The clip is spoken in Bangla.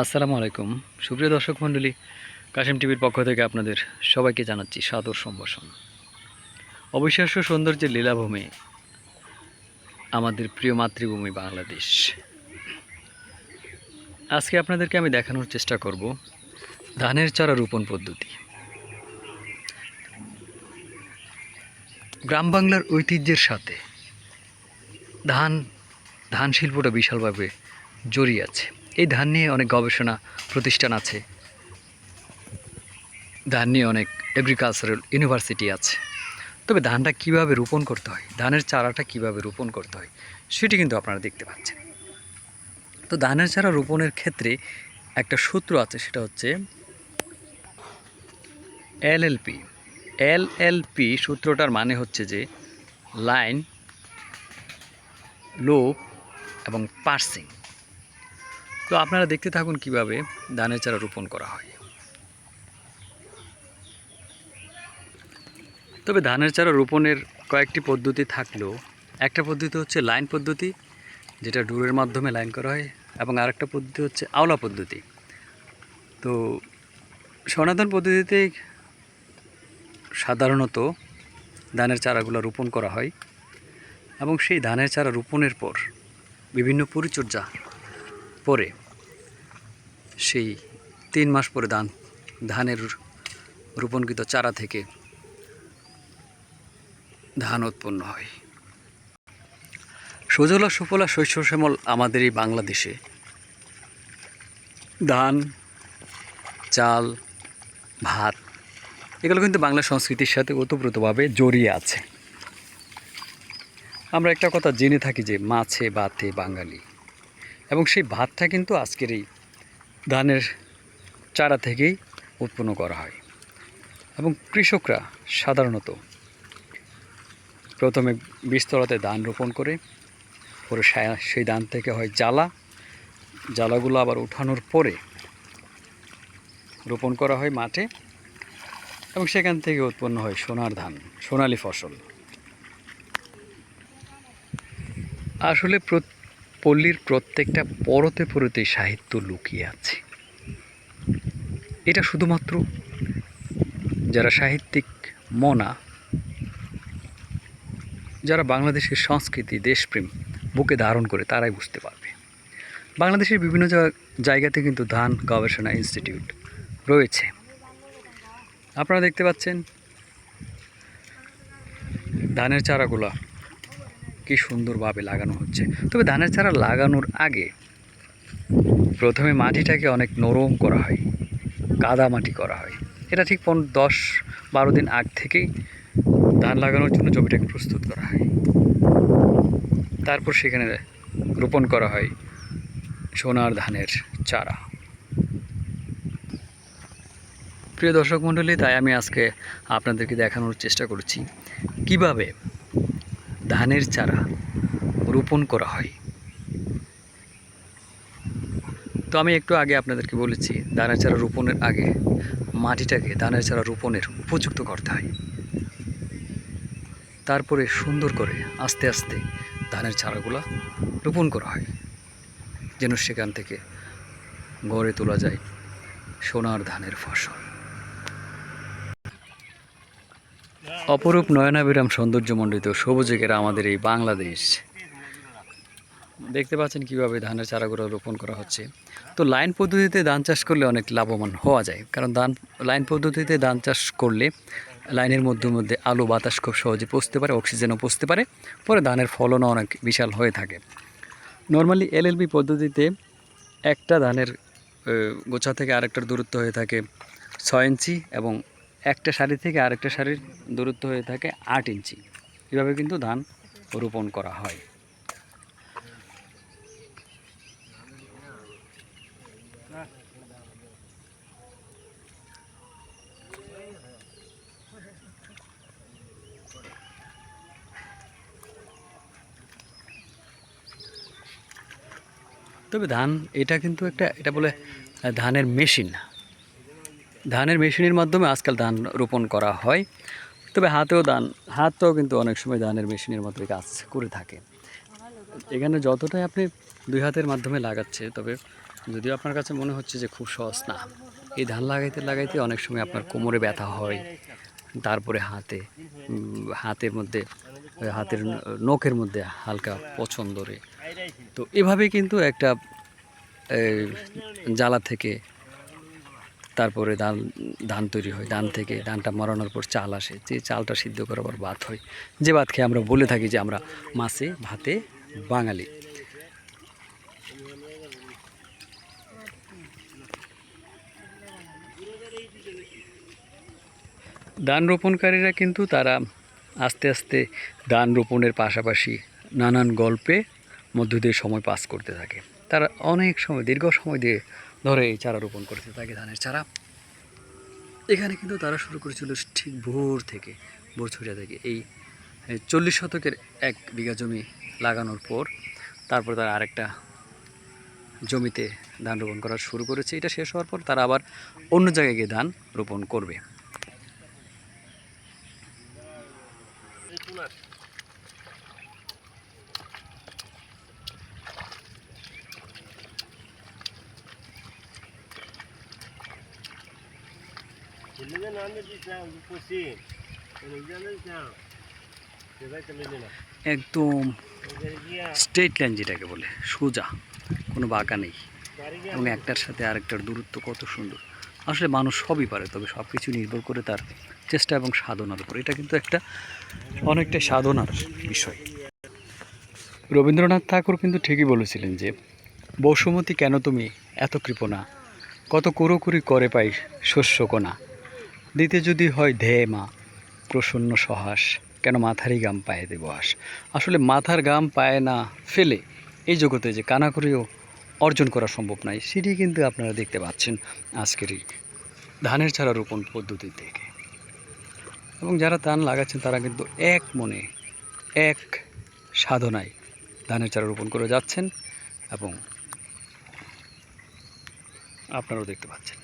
আসসালামু আলাইকুম সুপ্রিয় দর্শক মণ্ডলী, কাশিম টিভির পক্ষ থেকে আপনাদের সবাইকে জানাচ্ছি সাদর সম্ভাষণ। অবিশ্বাস্য সৌন্দর্যের লীলাভূমি আমাদের প্রিয় মাতৃভূমি বাংলাদেশ। আজকে আপনাদেরকে আমি দেখানোর চেষ্টা করব ধানের চারা রোপণ পদ্ধতি। গ্রাম বাংলার ঐতিহ্যের সাথে ধান শিল্পটা বিশালভাবে জড়িয়ে আছে। এই ধান নিয়ে অনেক গবেষণা প্রতিষ্ঠান আছে, ধান নিয়ে অনেক এগ্রিকালচারাল ইউনিভার্সিটি আছে। তবে ধানটা কিভাবে রোপণ করতে হয়, ধানের চারাটা কিভাবে রোপণ করতে হয়, সেটি কিন্তু আপনারা দেখতে পাচ্ছেন। তো ধানের চারা রোপণের ক্ষেত্রে একটা সূত্র আছে, সেটা হচ্ছে এলএলপি। এলএলপি সূত্রটার মানে হচ্ছে যে লাইন, লোপ এবং পার্সিং। তো আপনারা দেখতে থাকুন কিভাবে ধানের চারা রোপণ করা হয়। তবে ধানের চারা রোপণের কয়েকটি পদ্ধতি থাকলেও একটা পদ্ধতি হচ্ছে লাইন পদ্ধতি, যেটা ডুরের মাধ্যমে লাইন করা হয়, এবং আরেকটা পদ্ধতি হচ্ছে আওলা পদ্ধতি। তো সনাতন পদ্ধতিতে সাধারণত ধানের চারাগুলো রোপণ করা হয়, এবং সেই ধানের চারা রোপণের পর বিভিন্ন পরিচর্যা পরে সেই 3 মাস পরে ধানের রোপণকৃত চারা থেকে ধান উৎপন্ন হয়। সুজলা সুফলা শস্য শ্যামল আমাদের এই বাংলাদেশে ধান, চাল, ভাত এগুলো কিন্তু বাংলা সংস্কৃতির সাথে ওতপ্রোতভাবে জড়িয়ে আছে। আমরা একটা কথা জেনে থাকি যে মাছে ভাতে বাঙালি, এবং সেই ভাতটা কিন্তু আজকের এই ধানের চারা থেকেই উৎপন্ন করা হয়। এবং কৃষকরা সাধারণত প্রথমে বীজতলাতে ধান রোপণ করে, পরে সেই ধান থেকে হয় জ্বালাগুলো আবার উঠানোর পরে রোপণ করা হয় মাঠে, এবং সেখান থেকে উৎপন্ন হয় সোনার ধান, সোনালি ফসল। আসলে পল্লীর প্রত্যেকটা পরতে পরতে সাহিত্য লুকিয়ে আছে। এটা শুধুমাত্র যারা সাহিত্যিক মনা, যারা বাংলাদেশের সংস্কৃতি দেশপ্রেম বুকে ধারণ করে, তারাই বুঝতে পারবে। বাংলাদেশের বিভিন্ন জায়গাতে কিন্তু ধান গবেষণা ইনস্টিটিউট রয়েছে। আপনারা দেখতে পাচ্ছেন ধানের চারাগুলো কি সুন্দরভাবে লাগানো হচ্ছে। তবে ধানের চারা লাগানোর আগে প্রথমে মাটিটাকে অনেক নরম করা হয়, কাদা মাটি করা হয়। এটা ঠিক 10-12 দিন আগ থেকেই ধান লাগানোর জন্য জমিটাকে প্রস্তুত করা হয়। তারপর সেখানে রোপণ করা হয় সোনার ধানের চারা। প্রিয় দর্শক মণ্ডলী, তাই আমি আজকে আপনাদেরকে দেখানোর চেষ্টা করছি কিভাবে ধানের চারা রোপণ করা হয়। তো আমি একটু আগে আপনাদেরকে বলেছি, ধানের চারা রোপণের আগে মাটিটাকে ধানের চারা রোপণের উপযুক্ত করতে হয়। তারপরে সুন্দর করে আস্তে আস্তে ধানের চারাগুলো রোপণ করা হয়, যেন সেখান থেকে গড়ে তোলা যায় সোনার ধানের ফসল। অপরূপ নয়নাবিরাম সৌন্দর্যমণ্ডিত সবুজে ঘেরা আমাদের এই বাংলাদেশ। দেখতে পাচ্ছেন কিভাবে ধানের চারাগুলো রোপণ করা হচ্ছে। তো লাইন পদ্ধতিতে ধান চাষ করলে অনেক লাভবান হওয়া যায়, কারণ লাইন পদ্ধতিতে ধান চাষ করলে লাইনের মধ্যে মধ্যে আলো বাতাস খুব সহজে পৌঁছতে পারে, অক্সিজেনও পৌঁছতে পারে, পরে ধানের ফলনও অনেক বিশাল হয়ে থাকে। নর্মালি এলএলবি পদ্ধতিতে একটা ধানের গোছা থেকে আরেকটার দূরত্ব হয়ে থাকে 6 ইঞ্চি, এবং একটা সারি থেকে আরেকটা সারির দূরত্ব হয়ে থাকে 8 ইঞ্চি। এভাবে কিন্তু ধান রোপণ করা হয়। তবে ধান এটা কিন্তু এটা বলে ধানের মেশিন। ধানের মেশিনের মাধ্যমে আজকাল ধান রোপণ করা হয়। তবে হাতেও কিন্তু অনেক সময় ধানের মেশিনের মাধ্যমে কাজ করে থাকে। এখানে যতটাই আপনি 2 হাতের মাধ্যমে লাগাচ্ছে, তবে যদিও আপনার কাছে মনে হচ্ছে যে খুব সহজ না, এই ধান লাগাইতে লাগাইতে অনেক সময় আপনার কোমরে ব্যথা হয়, তারপরে হাতের মধ্যে হাতের নখের মধ্যে হালকা পছন্দ ধরে। তো এভাবে কিন্তু একটা এই, জ্বালা থেকে তারপরে ধান তৈরি হয়, ধান থেকে ধানটা মরানোর পর চাল আসে, যে চালটা সিদ্ধ করার পর ভাত হয়, যে ভাত খেয়ে আমরা বলে থাকি যে আমরা মাছে ভাতে বাঙালি। ধান রোপণকারীরা কিন্তু তারা আস্তে আস্তে ধান রোপণের পাশাপাশি নানান গল্পে মধ্য দিয়ে সময় পাস করতে থাকে। তারা অনেক সময় দীর্ঘ সময় দিয়ে ধরে এই চারা রোপণ করতে থাকে, ধানের চারা। এখানে কিন্তু তারা শুরু করেছিল ঠিক ভোর ছুটে থেকে এই 40 শতকের 1 বিঘা জমি লাগানোর পর তারপর তারা আরেকটা জমিতে ধান রোপণ করা শুরু করেছে। এটা শেষ হওয়ার পর তারা আবার অন্য জায়গায় গিয়ে ধান রোপণ করবে। একদম স্ট্রেট লাইন যেটাকে বলে, সোজা, কোনো বাঁকা নেই, এবং একটার সাথে আরেকটার দূরত্ব কত সুন্দর। আসলে মানুষ সবই পারে, তবে সব কিছু নির্ভর করে তার চেষ্টা এবং সাধনার উপর। এটা কিন্তু অনেকটাই সাধনার বিষয়। রবীন্দ্রনাথ ঠাকুর কিন্তু ঠিকই বলেছিলেন যে, বসুমতী কেন তুমি এত কৃপণা, কত কুরোকুরি করে পাই শস্য কোনা, দিতে যদি হয় ধেয়ে মা প্রসন্ন সহাস, কেন মাথারই গাম পায়ে দেব আস। আসলে মাথার গাম পায়ে না ফেলে এই জগতে যে কানাকড়িও অর্জন করা সম্ভব নয়, সেটি কিন্তু আপনারা দেখতে পাচ্ছেন আজকের এই ধানের চারা রোপণ পদ্ধতি থেকে। এবং যারা ধান লাগাচ্ছেন তারা কিন্তু এক মনে এক সাধনায় ধানের চারা রোপণ করে যাচ্ছেন, এবং আপনারাও দেখতে পাচ্ছেন।